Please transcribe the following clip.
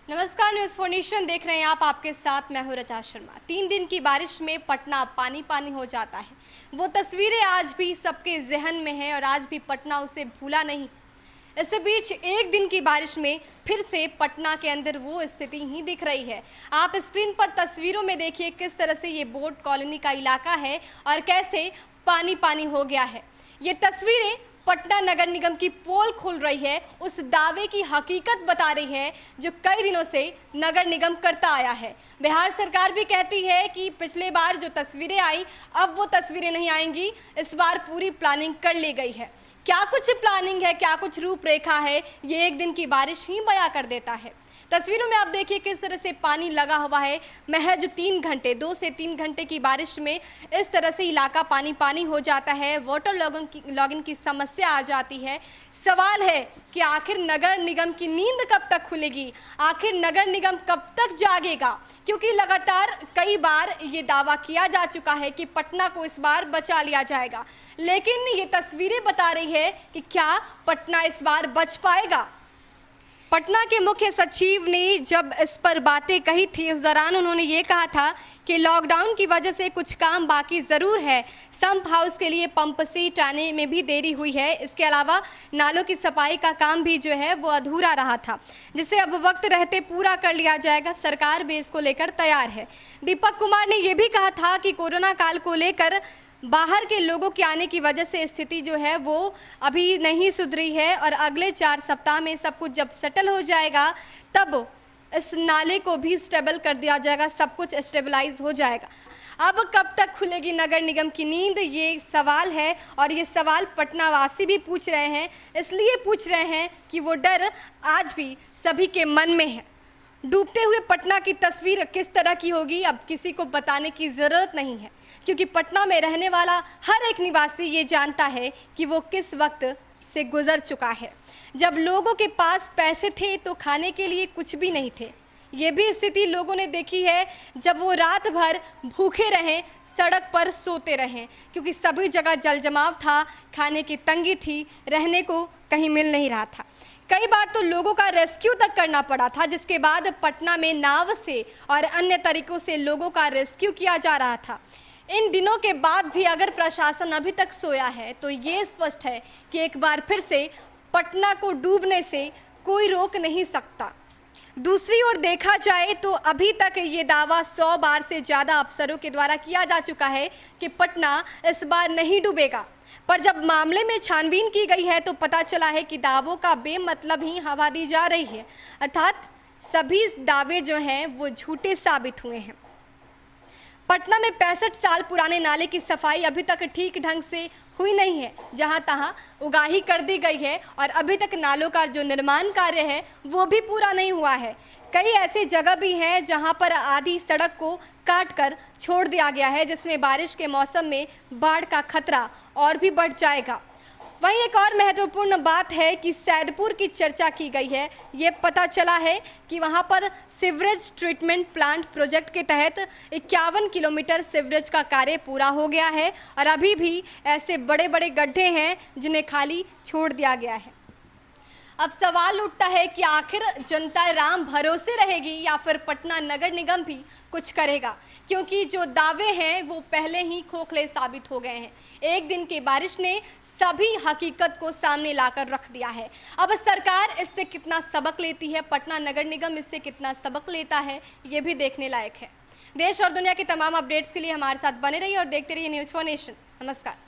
नमस्कार, news for nation देख रहे हैं आप। आपके साथ मैं हूं रचा शर्मा। 3 दिन की बारिश में पटना पानी पानी हो जाता है। वो तस्वीरें आज भी सबके जहन में हैं और आज भी पटना उसे भूला नहीं। इसी बीच एक दिन की बारिश में फिर से पटना के अंदर वो स्थिति ही दिख रही है। आप स्क्रीन पर तस्वीरों में देखिए किस तरह से ये बोट कॉलोनी का इलाका है और कैसे पानी पानी हो गया है। ये तस्वीरें पटना नगर निगम की पोल खुल रही है, उस दावे की हकीकत बता रही है जो कई दिनों से नगर निगम करता आया है। बिहार सरकार भी कहती है कि पिछले बार जो तस्वीरें आई अब वो तस्वीरें नहीं आएंगी, इस बार पूरी प्लानिंग कर ली गई है। क्या कुछ प्लानिंग है, क्या कुछ रूपरेखा है, ये एक दिन की बारिश ही बयां कर देता है। तस्वीरों में आप देखिए किस तरह से पानी लगा हुआ है। महज 3 घंटे 2 से 3 घंटे की बारिश में इस तरह से इलाका पानी पानी हो जाता है। वाटर लॉगिन की समस्या आ जाती है। सवाल है कि आखिर नगर निगम की नींद कब तक खुलेगी, आखिर नगर निगम कब तक जागेगा, क्योंकि लगातार कई बार ये दावा किया जा चुका है कि पटना को इस बार बचा लिया जाएगा, लेकिन ये तस्वीरें बता रही है कि क्या पटना इस बार बच पाएगा। पटना के मुख्य सचिव ने जब इस पर बातें कही थी उस दौरान उन्होंने ये कहा था कि लॉकडाउन की वजह से कुछ काम बाकी ज़रूर है। संप हाउस के लिए पंप सेट आने में भी देरी हुई है। इसके अलावा नालों की सफाई का काम भी जो है वो अधूरा रहा था, जिसे अब वक्त रहते पूरा कर लिया जाएगा। सरकार भी इसको लेकर तैयार है। दीपक कुमार ने यह भी कहा था कि कोरोना काल को लेकर बाहर के लोगों के आने की वजह से स्थिति जो है वो अभी नहीं सुधरी है और अगले 4 सप्ताह में सब कुछ जब सेटल हो जाएगा तब इस नाले को भी स्टेबल कर दिया जाएगा, सब कुछ स्टेबलाइज हो जाएगा। अब कब तक खुलेगी नगर निगम की नींद, ये सवाल है और ये सवाल पटना वासी भी पूछ रहे हैं। इसलिए पूछ रहे हैं कि वो डर आज भी सभी के मन में है। डूबते हुए पटना की तस्वीर किस तरह की होगी अब किसी को बताने की ज़रूरत नहीं है, क्योंकि पटना में रहने वाला हर एक निवासी ये जानता है कि वो किस वक्त से गुजर चुका है। जब लोगों के पास पैसे थे तो खाने के लिए कुछ भी नहीं थे। ये भी स्थिति लोगों ने देखी है जब वो रात भर भूखे रहें, सड़क पर सोते रहें, क्योंकि सभी जगह जल जमाव था, खाने की तंगी थी, रहने को कहीं मिल नहीं रहा था। कई बार तो लोगों का रेस्क्यू तक करना पड़ा था, जिसके बाद पटना में नाव से और अन्य तरीकों से लोगों का रेस्क्यू किया जा रहा था। इन दिनों के बाद भी अगर प्रशासन अभी तक सोया है तो ये स्पष्ट है कि एक बार फिर से पटना को डूबने से कोई रोक नहीं सकता। दूसरी ओर देखा जाए तो अभी तक ये दावा 100 बार से ज़्यादा अफसरों के द्वारा किया जा चुका है कि पटना इस बार नहीं डूबेगा, पर जब मामले में छानबीन की गई है तो पता चला है कि दावों का बेमतलब ही हवा दी जा रही है, अर्थात सभी दावे जो हैं वो झूठे साबित हुए हैं। पटना में 65 साल पुराने नाले की सफाई अभी तक ठीक ढंग से हुई नहीं है, जहां तहां उगाही कर दी गई है और अभी तक नालों का जो निर्माण कार्य है वो भी पूरा नहीं हुआ है। कई ऐसी जगह भी हैं जहां पर आधी सड़क को काट कर छोड़ दिया गया है, जिसमें बारिश के मौसम में बाढ़ का खतरा और भी बढ़ जाएगा। वहीं एक और महत्वपूर्ण बात है कि सैदपुर की चर्चा की गई है। ये पता चला है कि वहां पर सीवरेज ट्रीटमेंट प्लांट प्रोजेक्ट के तहत 51 किलोमीटर सीवरेज का कार्य पूरा हो गया है और अभी भी ऐसे बड़े बड़े गड्ढे हैं जिन्हें खाली छोड़ दिया गया है। अब सवाल उठता है कि आखिर जनता राम भरोसे रहेगी या फिर पटना नगर निगम भी कुछ करेगा, क्योंकि जो दावे हैं वो पहले ही खोखले साबित हो गए हैं। एक दिन की बारिश ने सभी हकीकत को सामने लाकर रख दिया है। अब सरकार इससे कितना सबक लेती है, पटना नगर निगम इससे कितना सबक लेता है, ये भी देखने लायक है। देश और दुनिया की तमाम अपडेट्स के लिए हमारे साथ बने रहिए और देखते रहिए न्यूज़ फॉर नेशन। नमस्कार।